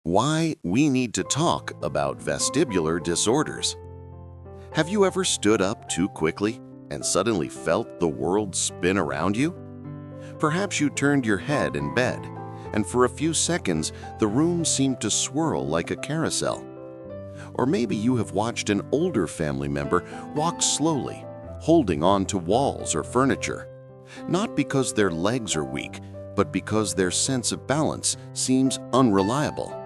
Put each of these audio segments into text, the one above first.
Why we need to talk about vestibular disorders. Have you ever stood up too quickly and suddenly felt the world spin around you? Perhaps you turned your head in bed, and for a few seconds the room seemed to swirl like a carousel. Or maybe you have watched an older family member walk slowly, holding on to walls or furniture, not because their legs are weak, but because their sense of balance seems unreliable.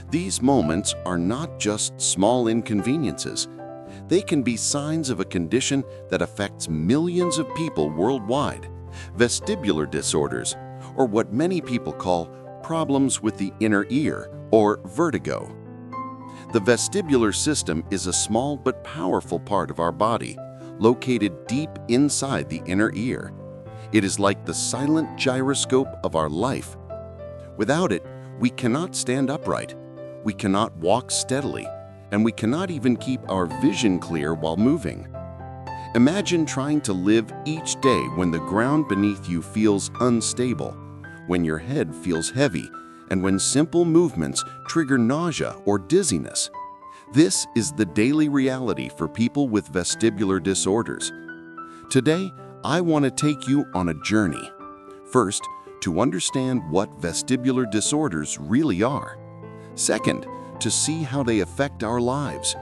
These moments are not just small inconveniences. They can be signs of a condition that affects millions of people worldwide, vestibular disorders, or what many people call problems with the inner ear or vertigo. The vestibular system is a small but powerful part of our body, located deep inside the inner ear. It is like the silent gyroscope of our life. Without it, we cannot stand upright. We cannot walk steadily, and we cannot even keep our vision clear while moving. Imagine trying to live each day when the ground beneath you feels unstable, when your head feels heavy, and when simple movements trigger nausea or dizziness. This is the daily reality for people with vestibular disorders. Today, I want to take you on a journey. First, to understand what vestibular disorders really are. Second, to see how they affect our lives.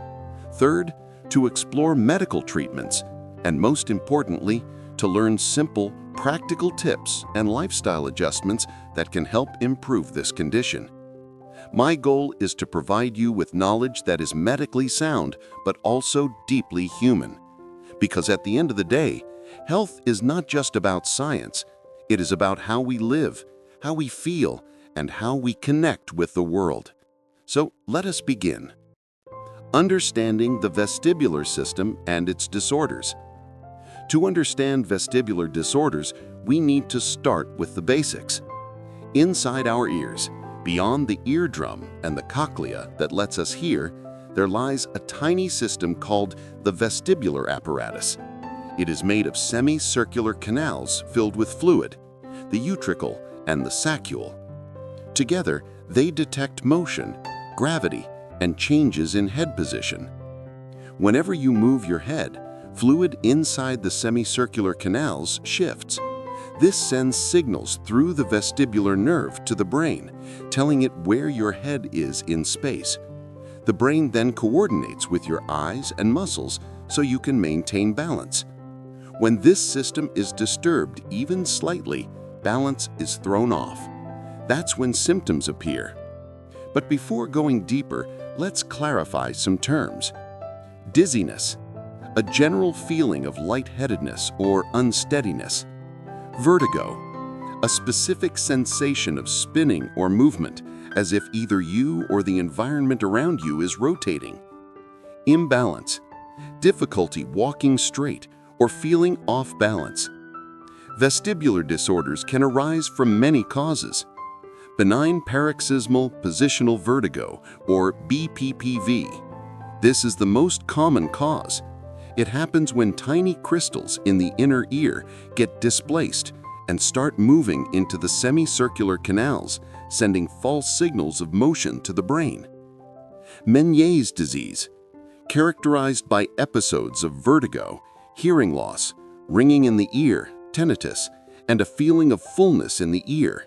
Third, to explore medical treatments. And most importantly, to learn simple, practical tips and lifestyle adjustments that can help improve this condition. My goal is to provide you with knowledge that is medically sound, but also deeply human. Because at the end of the day, health is not just about science. It is about how we live, how we feel, and how we connect with the world. So let us begin. Understanding the vestibular system and its disorders. To understand vestibular disorders, we need to start with the basics. Inside our ears, beyond the eardrum and the cochlea that lets us hear, there lies a tiny system called the vestibular apparatus. It is made of semicircular canals filled with fluid, the utricle and the saccule. Together, they detect motion, gravity, and changes in head position. Whenever you move your head, fluid inside the semicircular canals shifts. This sends signals through the vestibular nerve to the brain, telling it where your head is in space. The brain then coordinates with your eyes and muscles so you can maintain balance. When this system is disturbed even slightly, balance is thrown off. That's when symptoms appear. But before going deeper, let's clarify some terms. Dizziness, a general feeling of lightheadedness or unsteadiness. Vertigo, a specific sensation of spinning or movement, as if either you or the environment around you is rotating. Imbalance, difficulty walking straight or feeling off balance. Vestibular disorders can arise from many causes. Benign paroxysmal positional vertigo, or BPPV. This is the most common cause. It happens when tiny crystals in the inner ear get displaced and start moving into the semicircular canals, sending false signals of motion to the brain. Meniere's disease, characterized by episodes of vertigo, hearing loss, ringing in the ear, tinnitus, and a feeling of fullness in the ear.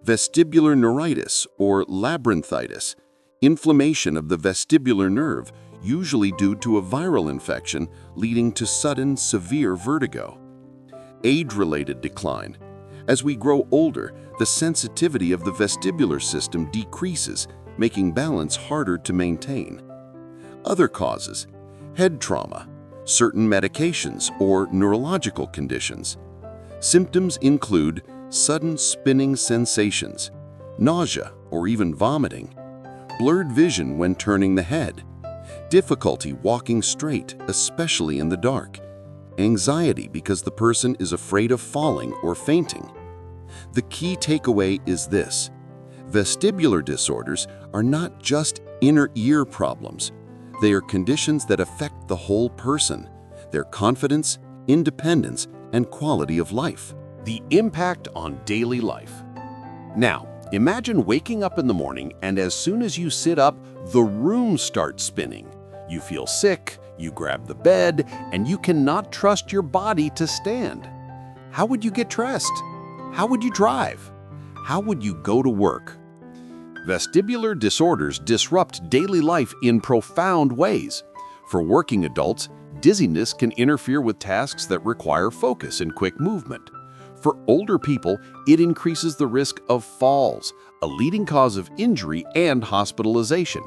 Vestibular neuritis or labyrinthitis, inflammation of the vestibular nerve, usually due to a viral infection leading to sudden, severe vertigo. Age-related decline. As we grow older, the sensitivity of the vestibular system decreases, making balance harder to maintain. Other causes: head trauma, certain medications, or neurological conditions. Symptoms include sudden spinning sensations, nausea or even vomiting, blurred vision when turning the head, difficulty walking straight, especially in the dark, anxiety because the person is afraid of falling or fainting. The key takeaway is this: vestibular disorders are not just inner ear problems. They are conditions that affect the whole person, their confidence, independence, and quality of life. The impact on daily life. Now, Imagine waking up in the morning and as soon as you sit up, the room starts spinning. You feel sick, you grab the bed, and you cannot trust your body to stand. How would you get dressed? How would you drive? How would you go to work? Vestibular disorders disrupt daily life in profound ways. For working adults, dizziness can interfere with tasks that require focus and quick movement. For older people, it increases the risk of falls, a leading cause of injury and hospitalization.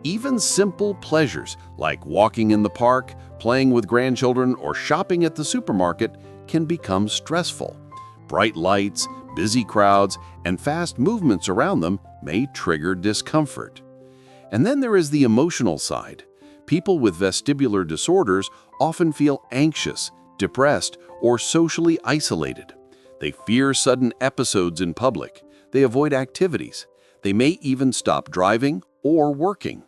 Even simple pleasures like walking in the park, playing with grandchildren, or shopping at the supermarket can become stressful. Bright lights, busy crowds, and fast movements around them may trigger discomfort. And then there is the emotional side. People with vestibular disorders often feel anxious, depressed, or socially isolated. They fear sudden episodes in public. They avoid activities. They may even stop driving or working.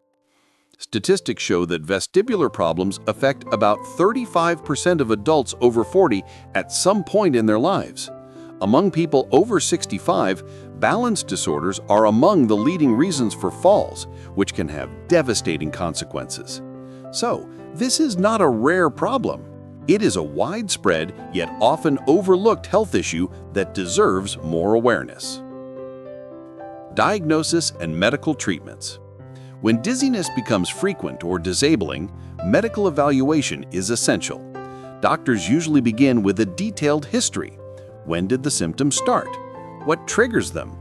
Statistics show that vestibular problems affect about 35% of adults over 40 at some point in their lives. Among people over 65, balance disorders are among the leading reasons for falls, which can have devastating consequences. So, this is not a rare problem. It is a widespread yet often overlooked health issue that deserves more awareness. Diagnosis and medical treatments. When dizziness becomes frequent or disabling, medical evaluation is essential. Doctors usually begin with a detailed history. When did the symptoms start? What triggers them?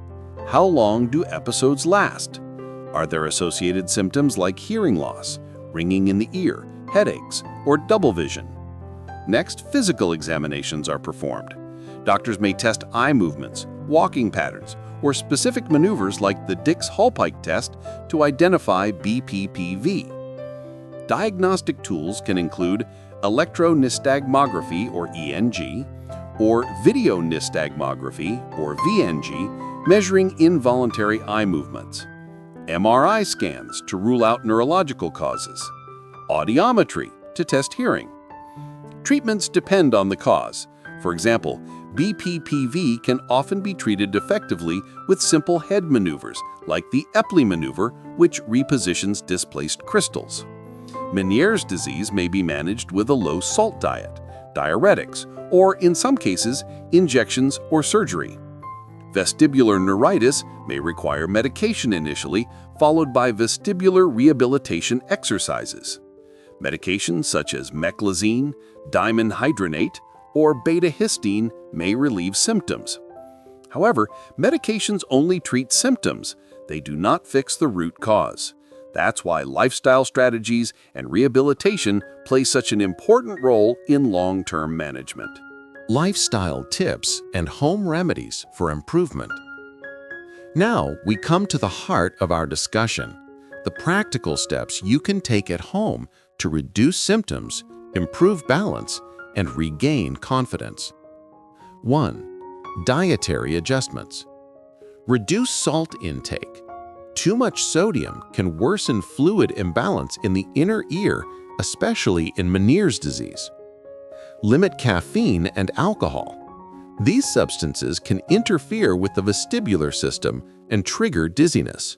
How long do episodes last? Are there associated symptoms like hearing loss, ringing in the ear, headaches, or double vision? Next, physical examinations are performed. Doctors may test eye movements, walking patterns, or specific maneuvers like the Dix-Hallpike test to identify BPPV. Diagnostic tools can include electronystagmography, or ENG, or video nystagmography, or VNG, measuring involuntary eye movements, MRI scans to rule out neurological causes, audiometry to test hearing. Treatments depend on the cause. For example, BPPV can often be treated effectively with simple head maneuvers like the Epley maneuver, which repositions displaced crystals. Meniere's disease may be managed with a low-salt diet, diuretics, or in some cases, injections or surgery. Vestibular neuritis may require medication initially, followed by vestibular rehabilitation exercises. Medications such as meclizine, dimenhydrinate, or beta-histine may relieve symptoms. However, medications only treat symptoms. They do not fix the root cause. That's why lifestyle strategies and rehabilitation play such an important role in long-term management. Lifestyle tips and home remedies for improvement. Now we come to the heart of our discussion, the practical steps you can take at home to reduce symptoms, improve balance, and regain confidence. 1. Dietary adjustments. Reduce salt intake. Too much sodium can worsen fluid imbalance in the inner ear, especially in Meniere's disease. Limit caffeine and alcohol. These substances can interfere with the vestibular system and trigger dizziness.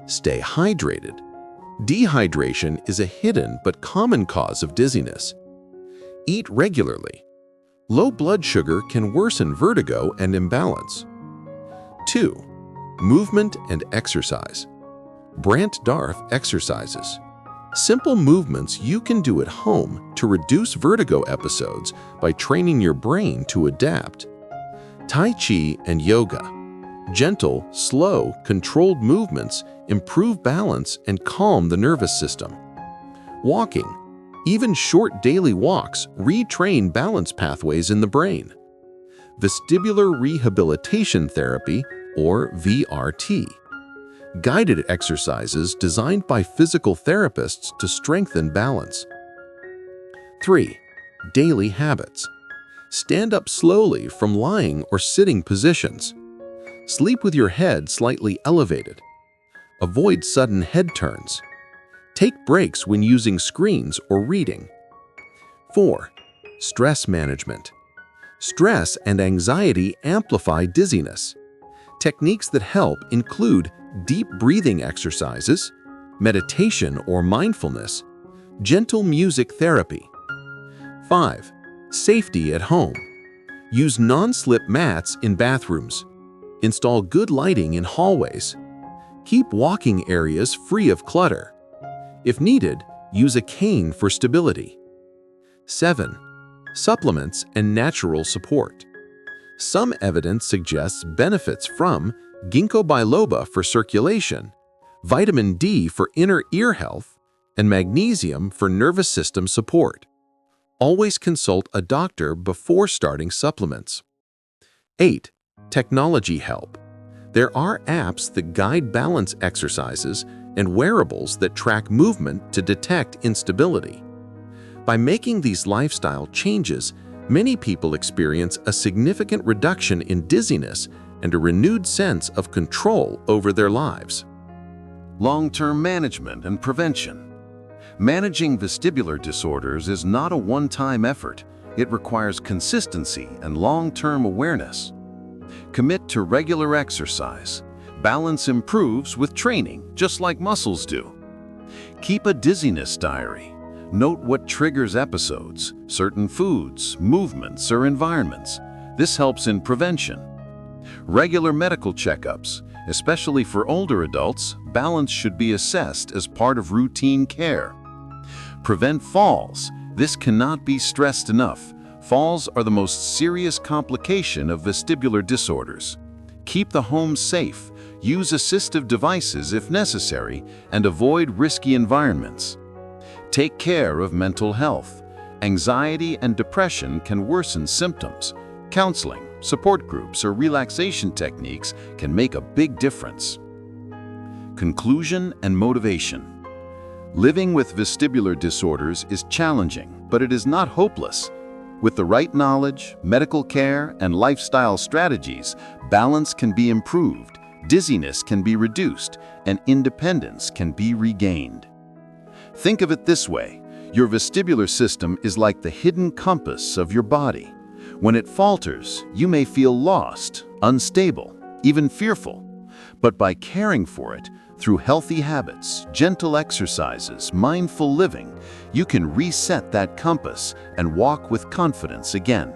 Stay hydrated. Dehydration is a hidden but common cause of dizziness. Eat regularly. Low blood sugar can worsen vertigo and imbalance. 2. Movement and exercise. Brant Darth exercises. Simple movements you can do at home to reduce vertigo episodes by training your brain to adapt. Tai Chi and yoga. Gentle, slow, controlled movements improve balance and calm the nervous system. Walking. Even short daily walks retrain balance pathways in the brain. Vestibular rehabilitation therapy, or VRT. Guided exercises designed by physical therapists to strengthen balance. 3. Daily habits. Stand up slowly from lying or sitting positions. Sleep with your head slightly elevated. Avoid sudden head turns. Take breaks when using screens or reading. 4. Stress management. Stress and anxiety amplify dizziness. Techniques that help include deep breathing exercises, meditation or mindfulness, gentle music therapy. 5. Safety at home. Use non-slip mats in bathrooms. Install good lighting in hallways. Keep walking areas free of clutter. If needed, use a cane for stability. 7. Supplements and natural support. Some evidence suggests benefits from ginkgo biloba for circulation, vitamin D for inner ear health, and magnesium for nervous system support. Always consult a doctor before starting supplements. 8. Technology help. There are apps that guide balance exercises and wearables that track movement to detect instability. By making these lifestyle changes, many people experience a significant reduction in dizziness and a renewed sense of control over their lives. Long-term management and prevention. Managing vestibular disorders is not a one-time effort. It requires consistency and long-term awareness. Commit to regular exercise. Balance improves with training, just like muscles do. Keep a dizziness diary. Note what triggers episodes, certain foods, movements, or environments. This helps in prevention. Regular medical checkups. Especially for older adults, balance should be assessed as part of routine care. Prevent falls. This cannot be stressed enough. Falls are the most serious complication of vestibular disorders. Keep the home safe. Use assistive devices if necessary, and avoid risky environments. Take care of mental health. Anxiety and depression can worsen symptoms. Counseling, support groups, or relaxation techniques can make a big difference. Conclusion and motivation. Living with vestibular disorders is challenging, but it is not hopeless. With the right knowledge, medical care, and lifestyle strategies, balance can be improved, dizziness can be reduced, and independence can be regained. Think of it this way: your vestibular system is like the hidden compass of your body. When it falters, you may feel lost, unstable, even fearful. But by caring for it, through healthy habits, gentle exercises, mindful living, you can reset that compass and walk with confidence again.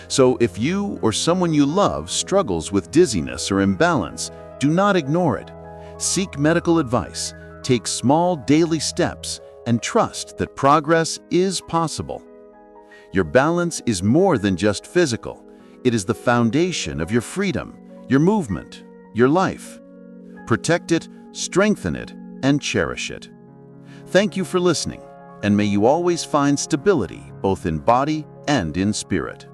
So if you or someone you love struggles with dizziness or imbalance, do not ignore it. Seek medical advice, take small daily steps, and trust that progress is possible. Your balance is more than just physical. It is the foundation of your freedom, your movement, your life. Protect it, strengthen it, and cherish it. Thank you for listening, and may you always find stability both in body and in spirit.